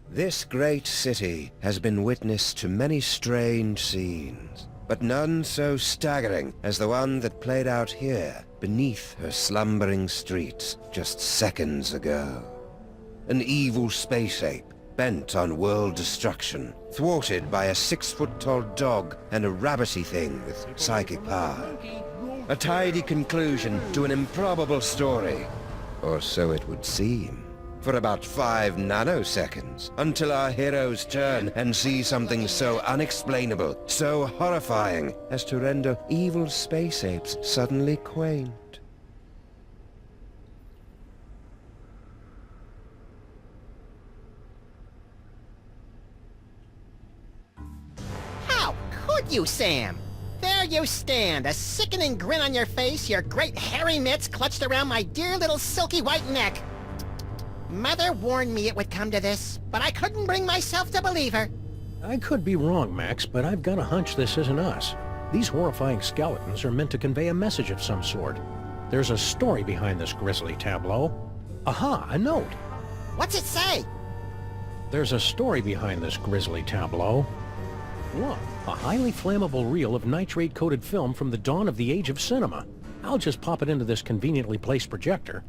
This great city has been witness to many strange scenes, but none so staggering as the one that played out here beneath her slumbering streets just seconds ago. An evil space ape bent on world destruction, thwarted by a 6-foot-tall dog and a rabbity thing with psychic power. A tidy conclusion to an improbable story, or so it would seem. For about 5 nanoseconds, until our heroes turn and see something so unexplainable, so horrifying, as to render evil space apes suddenly quaint. How could you, Sam? There you stand, a sickening grin on your face, your great hairy mitts clutched around my dear little silky white neck. Mother warned me it would come to this, but I couldn't bring myself to believe her. I could be wrong, Max, but I've got a hunch this isn't us. These horrifying skeletons are meant to convey a message of some sort. There's a story behind this grisly tableau. Aha, a note. What's it say? There's a story behind this grisly tableau. Look, a highly flammable reel of nitrate-coated film from the dawn of the age of cinema. I'll just pop it into this conveniently placed projector.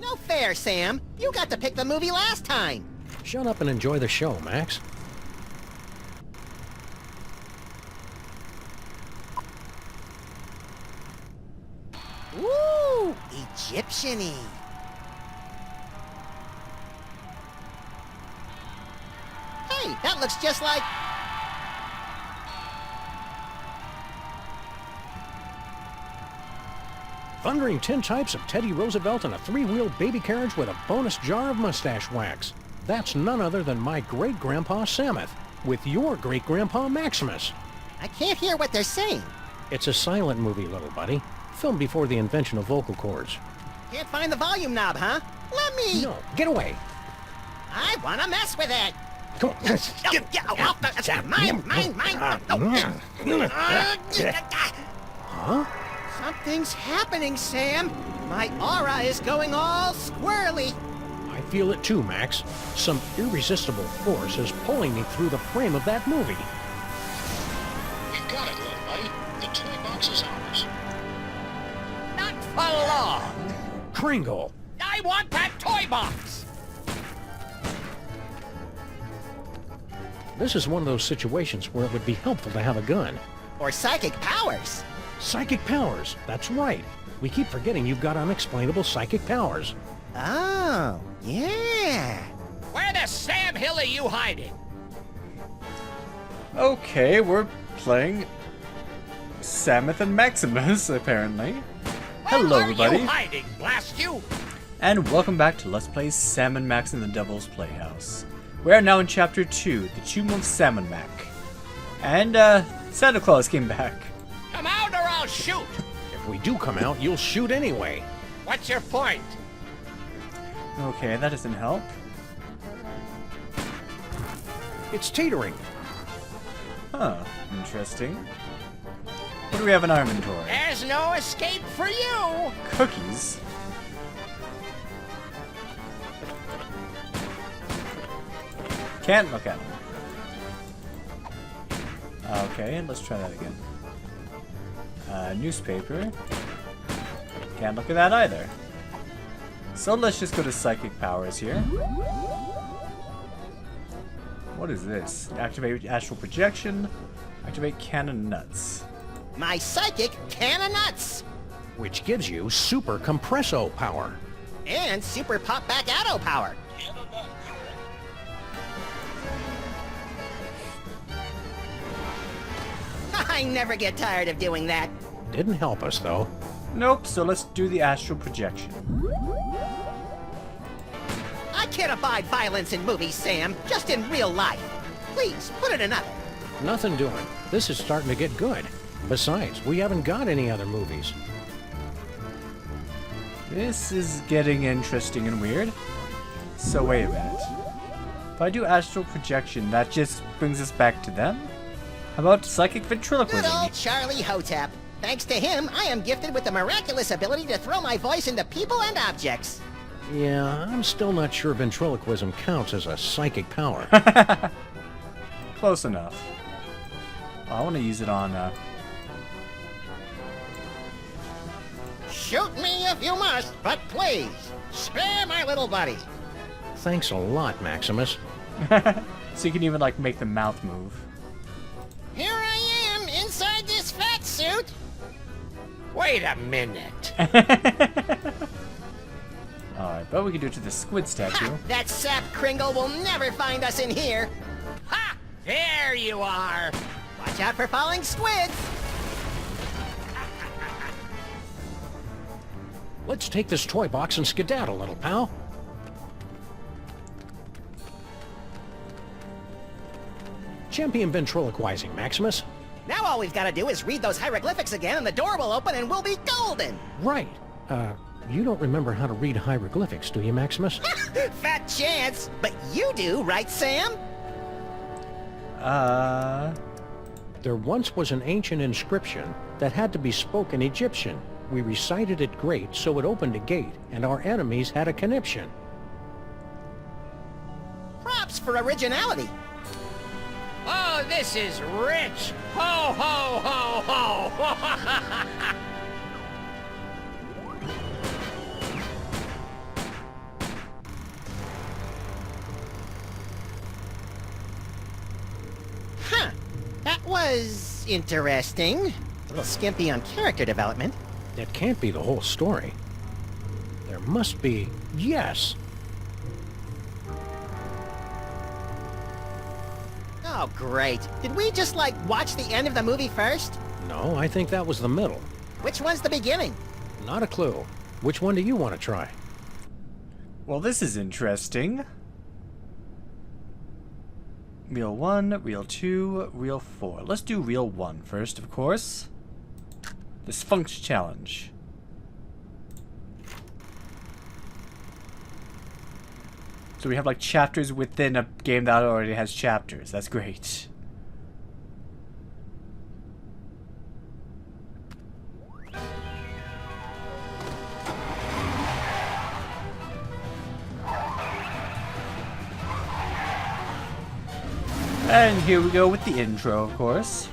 No fair, Sam. You got to pick the movie last time. Shut up and enjoy the show, Max. Ooh, Egyptian-y. Hey, that looks just like... Thundering tintypes of Teddy Roosevelt and a 3-wheeled baby carriage with a bonus jar of mustache wax. That's none other than my great-grandpa Samuth, with your great-grandpa Maximus. I can't hear what they're saying. It's a silent movie, little buddy. Filmed before the invention of vocal cords. Can't find the volume knob, huh? Let me... No, get away. I want to mess with it. Come on. Mine. Huh? Something's happening, Sam. My aura is going all squirrely. I feel it too, Max. Some irresistible force is pulling me through the frame of that movie. We've got it, little buddy. The toy box is ours. Not for long. Kringle! I want that toy box. This is one of those situations where it would be helpful to have a gun. Or psychic powers. Psychic powers, that's right. We keep forgetting you've got unexplainable psychic powers. Oh, yeah. Where the Sam Hill are you hiding? Okay, we're playing Samuth and Maximus, apparently. Hello, everybody. Where are you hiding, blast you? And welcome back to Let's Play Sam and Max in the Devil's Playhouse. We are now in Chapter 2, The Tomb of Sam and Mac. And, Santa Claus came back. Come out or I'll shoot. If we do come out, you'll shoot anyway. What's your point? Okay, that doesn't help. It's teetering. Huh, interesting. What do we have in our inventory? There's no escape for you. Cookies. Can't look at them. Okay, let's try that again. Newspaper. Can't look at that either. So let's just go to psychic powers here. What is this? Activate astral projection. Activate cannon nuts. My psychic can of nuts. Which gives you super compresso power. And super pop back atto power. I never get tired of doing that. Didn't help us, though. Nope, so let's do the astral projection. I can't abide violence in movies, Sam. Just in real life. Please, put it another. Nothing doing. This is starting to get good. Besides, we haven't got any other movies. This is getting interesting and weird. So wait a minute. If I do astral projection, that just brings us back to them? How about psychic Good ventriloquism? old Charlie Hotep. Thanks to him, I am gifted with the miraculous ability to throw my voice into people and objects. Yeah, I'm still not sure ventriloquism counts as a psychic power. Close enough. I want to use it on, Shoot me if you must, but please, spare my little buddy. Thanks a lot, Maximus. so you can even, like, make the mouth move. Here I am, inside this fat suit. Wait a minute. Alright, but we can do it to the squid statue. Ha! That sap Kringle will never find us in here. Ha! There you are. Watch out for falling squids. Let's take this toy box and skedaddle, little pal. Champion ventriloquizing, Maximus. Now all we've got to do is read those hieroglyphics again and the door will open and we'll be golden. Right. You don't remember how to read hieroglyphics, do you, Maximus? Fat chance. But you do, right, Sam? There once was an ancient inscription that had to be spoken Egyptian. We recited it great, so it opened a gate, and our enemies had a conniption. Props for originality. Oh, this is rich. Ho, ho, ho, ho. Huh. That was interesting. A little skimpy on character development. That can't be the whole story. There must be... Yes! Oh, great. Did we just, like, watch the end of the movie first? No, I think that was the middle. Which one's the beginning? Not a clue. Which one do you want to try? Well, this is interesting. Reel 1, Reel 2, Reel 4. Let's do Reel 1 first, of course. The Spunks Challenge. So we have like chapters within a game that already has chapters. That's great. And here we go with the intro, of course.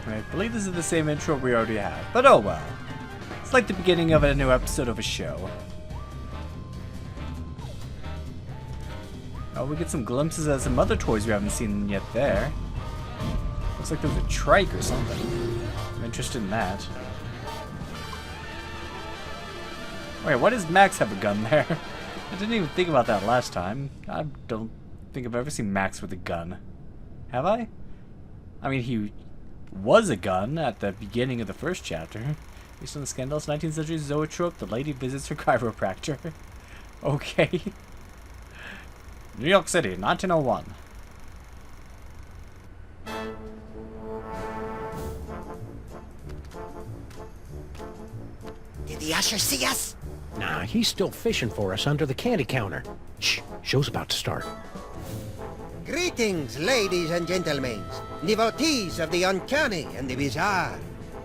I believe this is the same intro we already have, but oh well. It's like the beginning of a new episode of a show. Oh, we get some glimpses of some other toys we haven't seen yet there. Looks like there was a trike or something. I'm interested in that. Wait, why does Max have a gun there? I didn't even think about that last time. I don't think I've ever seen Max with a gun. Have I? I mean, he was a gun at the beginning of the first chapter. Based on the scandalous 19th century zoetrope, the lady visits her chiropractor. Okay. New York City, 1901. Did the usher see us? Nah, he's still fishing for us under the candy counter. Shh, show's about to start. Greetings, ladies and gentlemen, devotees of the uncanny and the bizarre.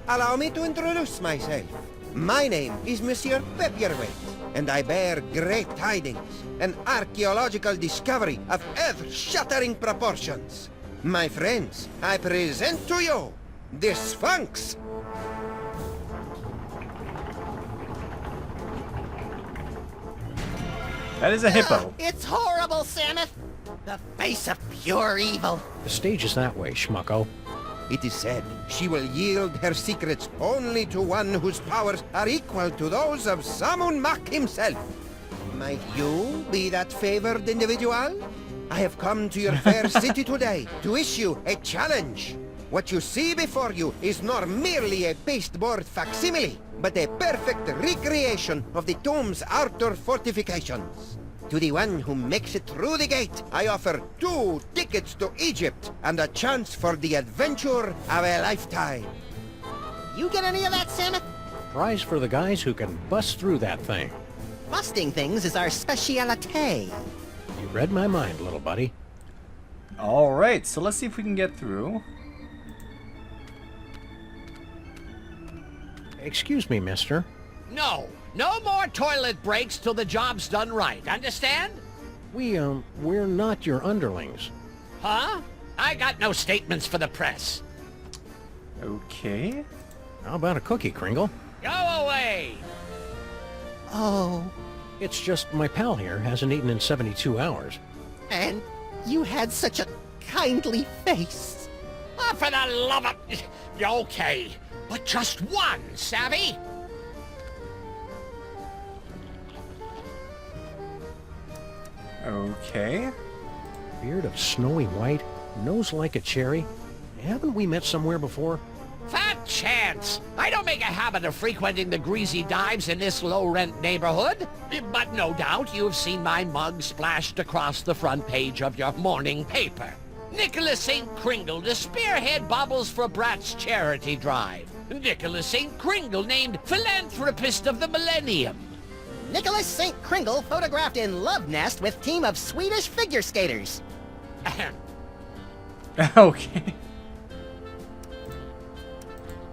Allow me to introduce myself. My name is Monsieur Pepperweight, and I bear great tidings, an archaeological discovery of earth-shattering proportions. My friends, I present to you the Spunks. That is a hippo. It's horrible, Samus. The face of pure evil. The stage is that way, schmucko. It is said she will yield her secrets only to one whose powers are equal to those of Samun Mak himself. Might you be that favored individual? I have come to your fair city today to issue a challenge. What you see before you is not merely a pasteboard facsimile, but a perfect recreation of the tomb's outer fortifications. To the one who makes it through the gate, I offer 2 tickets to Egypt and a chance for the adventure of a lifetime. You get any of that, Samus? Prize for the guys who can bust through that thing. Busting things is our specialite. You read my mind, little buddy. Alright, so let's see if we can get through. Excuse me, mister. No. No more toilet breaks till the job's done right. Understand? We're not your underlings. Huh? I got no statements for the press. Okay. How about a cookie, Kringle? Go away! Oh, It's just my pal here hasn't eaten in 72 hours. and you had such a kindly face. Oh, for the love of... Okay, but just one, savvy? Okay. Beard of snowy white, nose like a cherry. Haven't we met somewhere before? Fat chance! I don't make a habit of frequenting the greasy dives in this low-rent neighborhood. But no doubt you've seen my mug splashed across the front page of your morning paper. Nicholas St. Kringle to spearhead Bobbles for Brats charity drive. Nicholas St. Kringle named Philanthropist of the Millennium. Nicholas St. Kringle photographed in love nest with team of Swedish figure skaters. Ahem. Okay.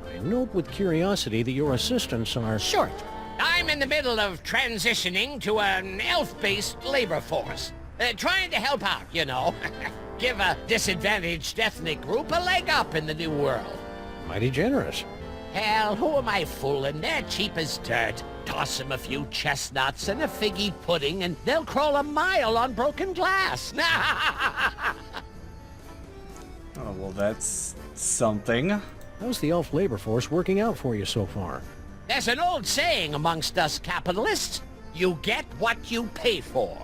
I note with curiosity that your assistants are... Short. I'm in the middle of transitioning to an elf-based labor force. Trying to help out, you know. Give a disadvantaged ethnic group a leg up in the new world. mighty generous. Hell, who am I fooling? They're cheap as dirt. Toss them a few chestnuts and a figgy pudding and they'll crawl a mile on broken glass. Oh, well, that's something. How's the elf labor force working out for you so far? There's an old saying amongst us capitalists. You get what you pay for.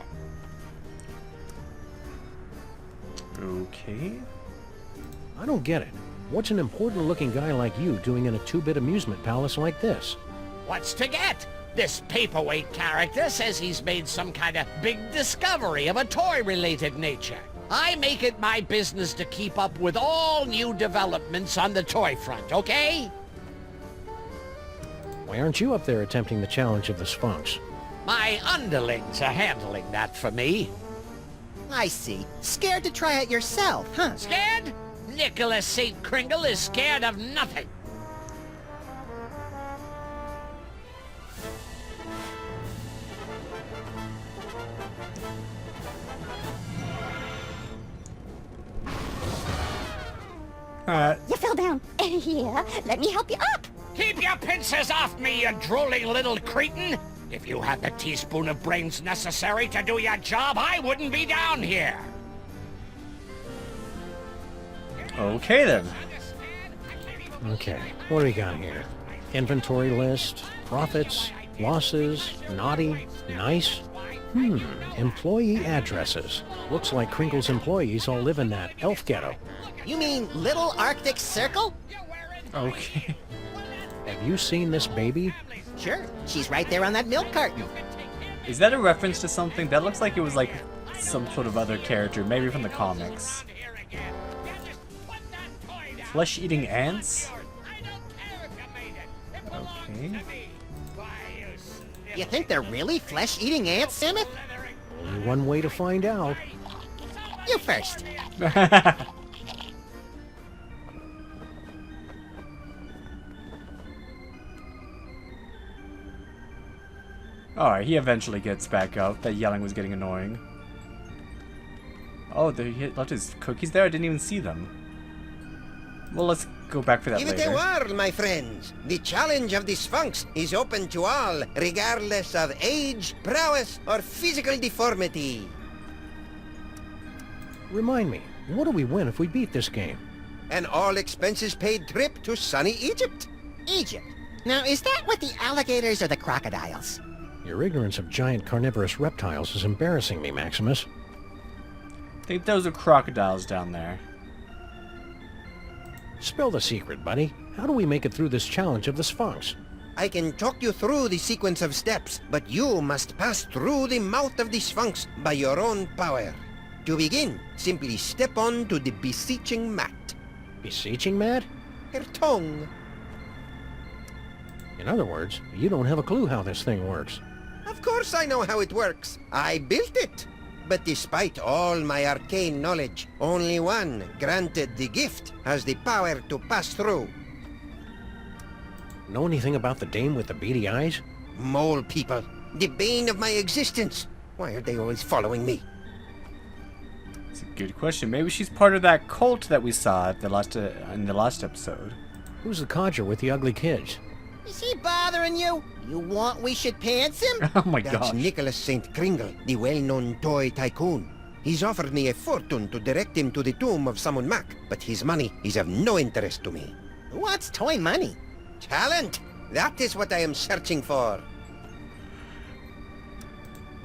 Okay. I don't get it. What's an important-looking guy like you doing in a two-bit amusement palace like this? What's to get? This paperweight character says he's made some kind of big discovery of a toy-related nature. I make it my business to keep up with all new developments on the toy front, okay? Why aren't you up there attempting the challenge of the spunks? My underlings are handling that for me. I see. Scared to try it yourself, huh? Scared? Nicholas St. Kringle is scared of nothing. You fell down. Here, let me help you up. Keep your pincers off me, you drooling little cretin! If you had the teaspoon of brains necessary to do your job, I wouldn't be down here! Okay, then. Okay, what do we got here? Inventory list, profits, losses, naughty, nice? Employee addresses. Looks like Kringle's employees all live in that elf ghetto. You mean Little Arctic Circle? Okay. Have you seen this baby? Sure, she's right there on that milk carton. Is that a reference to something? That looks like it was like some sort of other character, maybe from the comics. Flesh-eating ants? Okay. You think they're really flesh-eating ants, Samus? Only one way to find out. You first. Alright, he eventually gets back up. That yelling was getting annoying. Oh, he left his cookies there? I didn't even see them. Well, let's go back for that Give it later. a whirl, my friends. The challenge of the Sphinx is open to all, regardless of age, prowess, or physical deformity. Remind me, what do we win if we beat this game? An all-expenses-paid trip to sunny Egypt. Egypt. Now, is that with the alligators or the crocodiles? Your ignorance of giant carnivorous reptiles is embarrassing me, Maximus. I think those are crocodiles down there. Spill the secret, buddy. How do we make it through this challenge of the Sphinx? I can talk you through the sequence of steps, but you must pass through the mouth of the Sphinx by your own power. To begin, simply step on to the beseeching mat. Beseeching mat? Her tongue. In other words, you don't have a clue how this thing works. Of course I know how it works. I built it. But despite all my arcane knowledge, only one, granted the gift, has the power to pass through. Know anything about the dame with the beady eyes? Mole people, the bane of my existence. Why are they always following me? It's a good question. Maybe she's part of that cult that we saw at in the last episode. Who's the codger with the ugly kids? Is he bothering you? You want we should pants him? Oh my That's gosh. Nicholas St. Kringle, the well-known toy tycoon. He's offered me a fortune to direct him to the tomb of Summon Mac, but his money is of no interest to me. Who wants toy money? Talent! That is what I am searching for.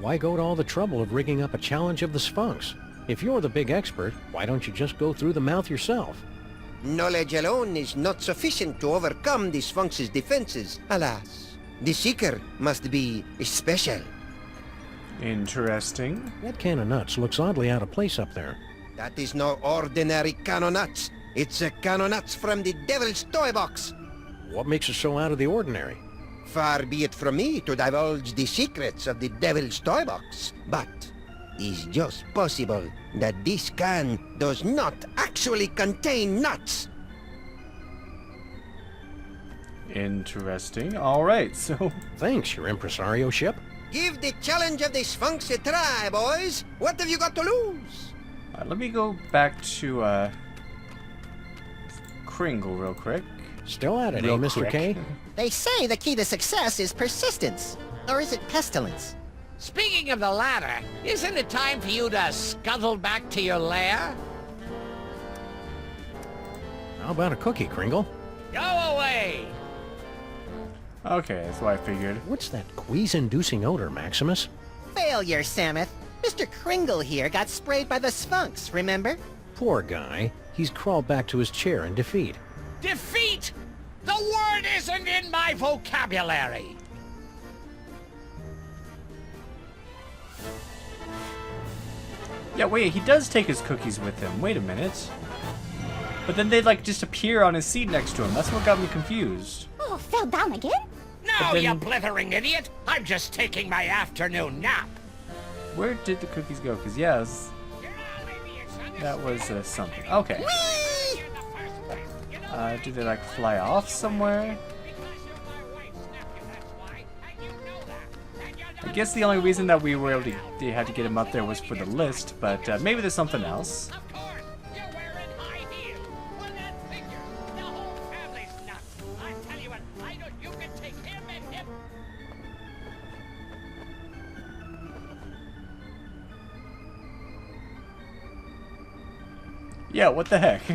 Why go to all the trouble of rigging up a challenge of the Sphinx? If you're the big expert, why don't you just go through the mouth yourself? Knowledge alone is not sufficient to overcome the Sphinx's defenses, alas. The Seeker must be special. Interesting. That can of nuts looks oddly out of place up there. That is no ordinary can of nuts. It's a can of nuts from the Devil's Toy Box. What makes it so out of the ordinary? Far be it from me to divulge the secrets of the Devil's Toy Box, but it's just possible that this can does not actually contain nuts. Interesting. Alright, so... Thanks, your impresario ship. Give the challenge of the Sphinx a try, boys. What have you got to lose? Alright, let me go back to, Kringle real quick. Still at it, eh, Real Mr. quick. K? They say the key to success is persistence. Or is it pestilence? Speaking of the latter, isn't it time for you to scuttle back to your lair? How about a cookie, Kringle? Go away! Okay, that's what I figured. What's that quease-inducing odor, Maximus? Failure, Samuth. Mr. Kringle here got sprayed by the Sphinx, remember? Poor guy. He's crawled back to his chair in defeat. Defeat! The word isn't in my vocabulary! Yeah, wait, he does take his cookies with him. Wait a minute. But then they, like, just appear on his seat next to him. That's what got me confused. Oh, fell down again? No, then- you blithering idiot! I'm just taking my afternoon nap! Where did the cookies go? Because, yes, that was something. Okay. Did they, like, fly off somewhere? I guess the only reason that we were able to, they had to get him up there was for the list, but maybe there's something else. Of course, you're wearing high heels. Well, that figures. The whole family's nuts. I tell you what, I know you can take him and him. Yeah, what the heck?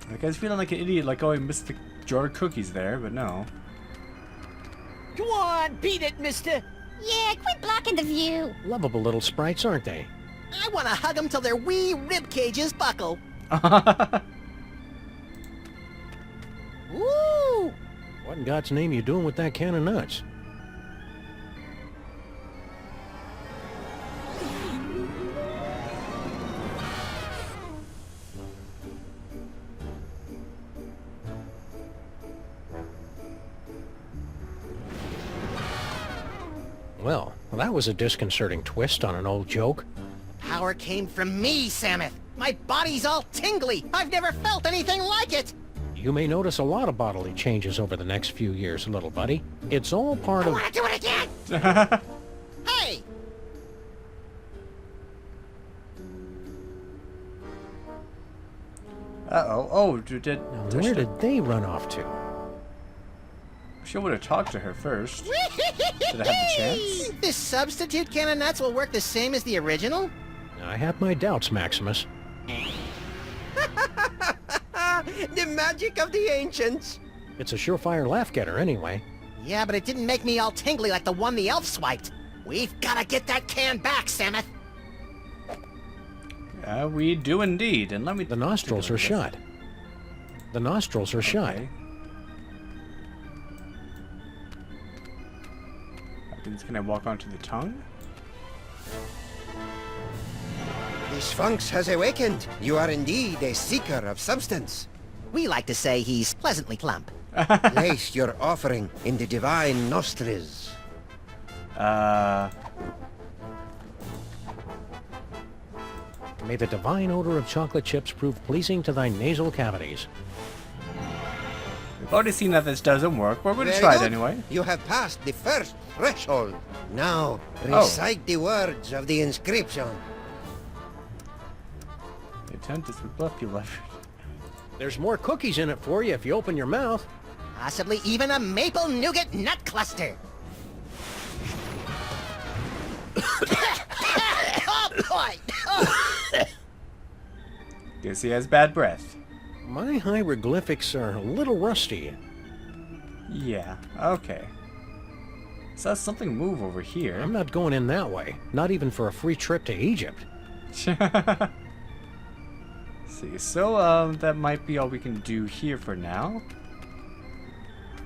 Like, I was feeling like an idiot, like, oh, I missed the jar of cookies there, but no. Go on, beat it, mister. Yeah, quit blocking the view. Lovable little sprites, aren't they? I want to hug them till their wee rib cages buckle. Woo! What in God's name you doing with that can of nuts? Well, that was a disconcerting twist on an old joke. Power came from me, Samuth. My body's all tingly. I've never felt anything like it. You may notice a lot of bodily changes over the next few years, little buddy. It's all part I of... want to do it again. Hey! Uh-oh. Oh, did Where did they run off to? she would have talked to her first. Did I have the chance? This substitute can of nuts will work the same as the original? I have my doubts, Maximus. The magic of the ancients. It's a surefire laugh-getter anyway. Yeah, but it didn't make me all tingly like the one the elf swiped. We've got to get that can back, Samuth. We do indeed, and let me... The nostrils are shut. The nostrils are shut. Okay. Can I walk onto the tongue? The Sphinx has awakened. You are indeed a seeker of substance. We like to say he's pleasantly plump. Place your offering in the divine nostrils. May the divine odor of chocolate chips prove pleasing to thy nasal cavities. We've already seen that this doesn't work, but we're gonna Very try it good. anyway. You have passed the first threshold. Now, recite the words of the inscription. The attempt is rebuff you left. There's more cookies in it for you if you open your mouth. Possibly even a maple nougat nut cluster. Oh boy! Oh. Guess he has bad breath. My hieroglyphics are a little rusty. Yeah, okay. Saw something move over here. I'm not going in that way. Not even for a free trip to Egypt. See, so that might be all we can do here for now.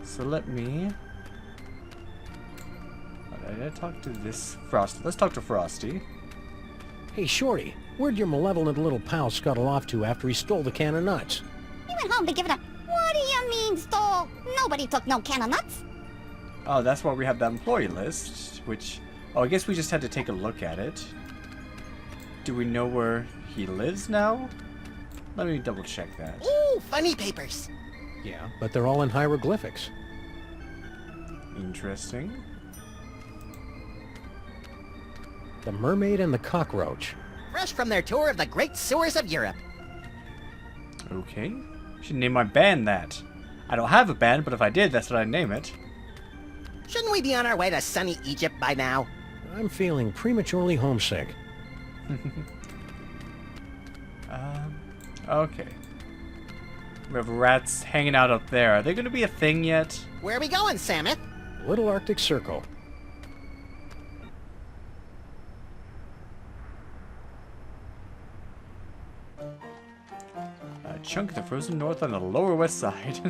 So let me... Did I talk to this Frosty? Let's talk to Frosty. Hey, Shorty, where'd your malevolent little pal scuttle off to after he stole the can of nuts? He went home to give it up. What do you mean, stole? Nobody took no can of nuts. Oh, that's why we have that employee list, which... Oh, I guess we just had to take a look at it. Do we know where he lives now? Let me double check that. Ooh, funny papers. Yeah, but they're all in hieroglyphics. Interesting. The Mermaid and the Cockroach. Fresh from their tour of the great sewers of Europe. Okay. Should name my band that. I don't have a band, but if I did, that's what I'd name it. Shouldn't we be on our way to sunny Egypt by now? I'm feeling prematurely homesick. Okay. We have rats hanging out up there. Are they going to be a thing yet? Where are we going, Samus? Little Arctic Circle. A chunk of the frozen north on the lower west side.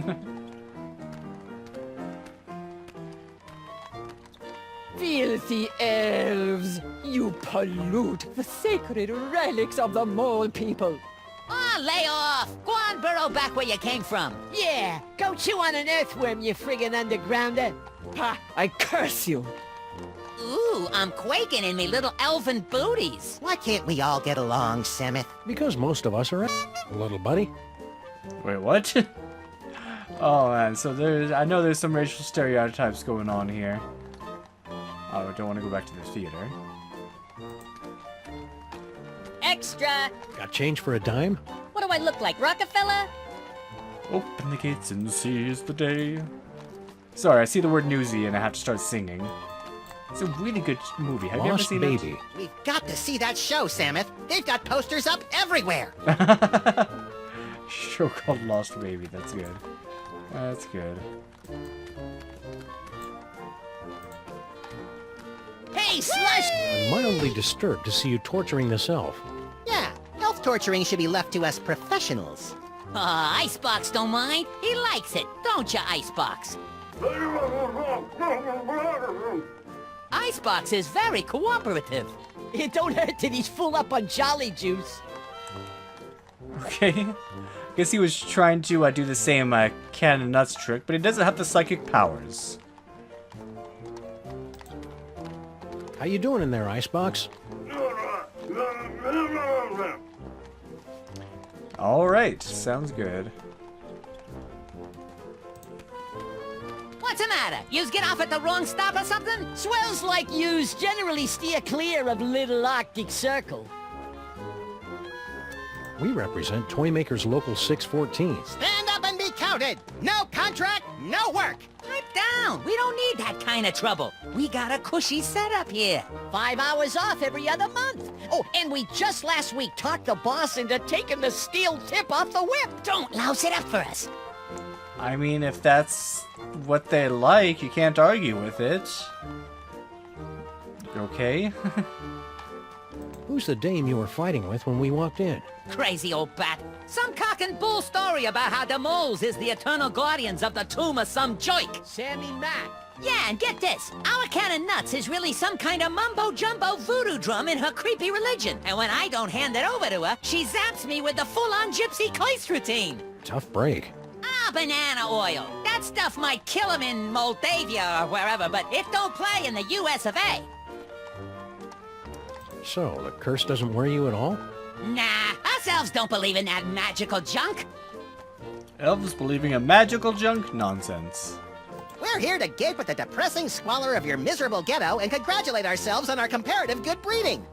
Filthy elves! You pollute the sacred relics of the mole people! Oh, lay off! Go on, burrow back where you came from. Yeah, go chew on an earthworm, you friggin' undergrounder! Ha! I curse you! Ooh, I'm quaking in me little elven booties. Why can't we all get along, Samus? Because most of us are little buddy. Wait, what? Oh man, so I know there's some racial stereotypes going on here. Oh, I don't want to go back to the theater. Extra! Got change for a dime? What do I look like, Rockefeller? Open the gates and seize the day. Sorry, I see the word newsy and I have to start singing. It's a really good movie. Have you ever Lost seen Baby. We've got to see that show, Samus. They've got posters up everywhere. it? Show called Lost Baby. That's good. That's good. Hey, Slush! I'm mildly disturbed to see you torturing this elf. Yeah, elf torturing should be left to us professionals. Icebox don't mind. He likes it, don't you, Icebox? Icebox is very cooperative. It don't hurt that he's full up on jolly juice. Okay. Guess he was trying to do the same can of nuts trick, but he doesn't have the psychic powers. How you doing in there, Icebox? Alright, sounds good. What's the matter? Yous get off at the wrong stop or something? Swells like yous generally steer clear of Little Arctic Circle. We represent Toymaker's Local 614. Stand up and be counted. No contract, no work. Pipe down. We don't need that kind of trouble. We got a cushy setup here. 5 hours off every other month. Oh, and we just last week talked the boss into taking the steel tip off the whip. Don't louse it up for us. I mean, if that's what they like, you can't argue with it. Okay? Who's the dame you were fighting with when we walked in? Crazy old bat. Some cock and bull story about how the moles is the eternal guardians of the tomb of some joik. Sammy Mac. Yeah, and get this. Our can of nuts is really some kind of mumbo-jumbo voodoo drum in her creepy religion. And when I don't hand it over to her, she zaps me with the full-on gypsy Kleist routine. Tough break. Ah, banana oil. That stuff might kill him in Moldavia or wherever, but it don't play in the US of A. So, the curse doesn't worry you at all? Nah, us elves don't believe in that magical junk. Elves believing in magical junk? Nonsense. We're here to gape at the depressing squalor of your miserable ghetto and congratulate ourselves on our comparative good breeding.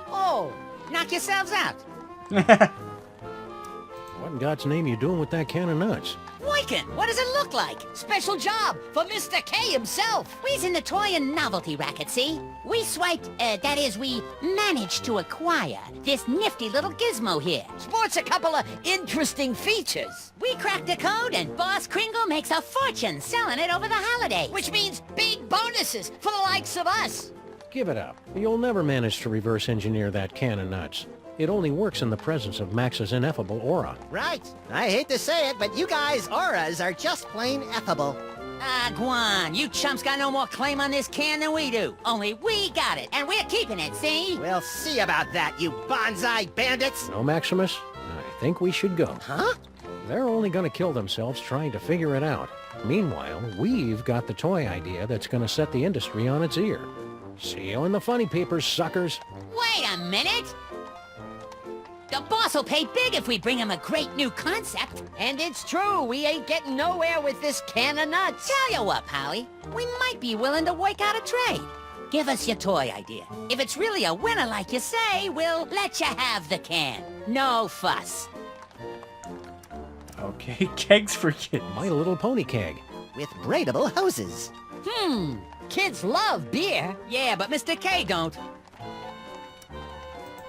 Oh, knock yourselves out. What in God's name you doing with that can of nuts? Wyken, what does it look like? Special job for Mr. K himself. We's in the toy and novelty racket, see? We swiped, that is, we managed to acquire this nifty little gizmo here. Sports a couple of interesting features. We cracked the code and Boss Kringle makes a fortune selling it over the holidays. Which means big bonuses for the likes of us. Give it up. You'll never manage to reverse engineer that can of nuts. It only works in the presence of Max's ineffable aura. Right. I hate to say it, but you guys' auras are just plain effable. Ah, Guan, you chumps got no more claim on this can than we do. Only we got it, and we're keeping it, see? We'll see about that, you bonsai bandits! No, Maximus? I think we should go. Huh? They're only gonna kill themselves trying to figure it out. Meanwhile, we've got the toy idea that's gonna set the industry on its ear. See you in the funny papers, suckers. Wait a minute! The boss will pay big if we bring him a great new concept. And it's true, we ain't getting nowhere with this can of nuts. Tell you what, Polly, we might be willing to work out a trade. Give us your toy idea. If it's really a winner like you say, we'll let you have the can. No fuss. Okay, kegs for kids. My Little Pony keg. With braidable hoses. Kids love beer. Yeah, but Mr. K don't.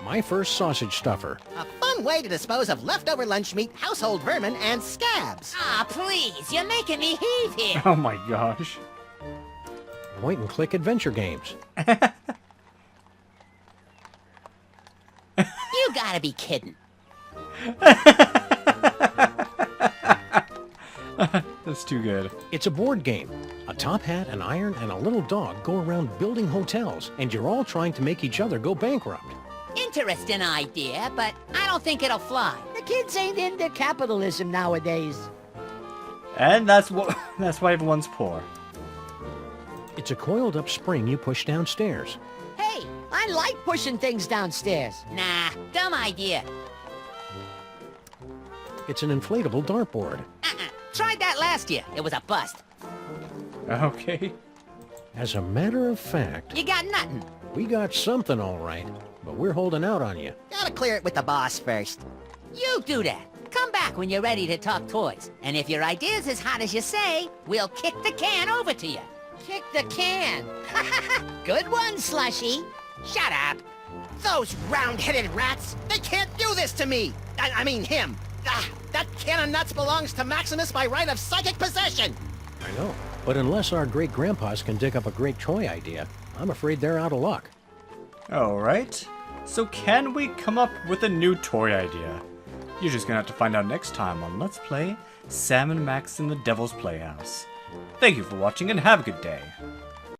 My first sausage stuffer. A fun way to dispose of leftover lunch meat, household vermin, and scabs. Ah, please, you're making me heave here. Oh my gosh. Point and click adventure games. You gotta be kidding. That's too good. It's a board game. A top hat, an iron, and a little dog go around building hotels, and you're all trying to make each other go bankrupt. Interesting idea, but I don't think it'll fly. The kids ain't into capitalism nowadays. And that's why everyone's poor. It's a coiled-up spring you push downstairs. Hey, I like pushing things downstairs. Nah, dumb idea. It's an inflatable dartboard. Tried that last year. It was a bust. Okay. As a matter of fact, You got nothing. we got something all right, but we're holding out on you. Gotta clear it with the boss first. You do that. Come back when you're ready to talk toys. And if your idea's as hot as you say, we'll kick the can over to you. Kick the can. Good one, Slushy. Shut up. Those round-headed rats! They can't do this to me! I mean him! That can of nuts belongs to Maximus by right of psychic possession! I know. But unless our great-grandpas can dig up a great toy idea, I'm afraid they're out of luck. Alright. So can we come up with a new toy idea? You're just gonna have to find out next time on Let's Play Sam and Max in the Devil's Playhouse. Thank you for watching and have a good day.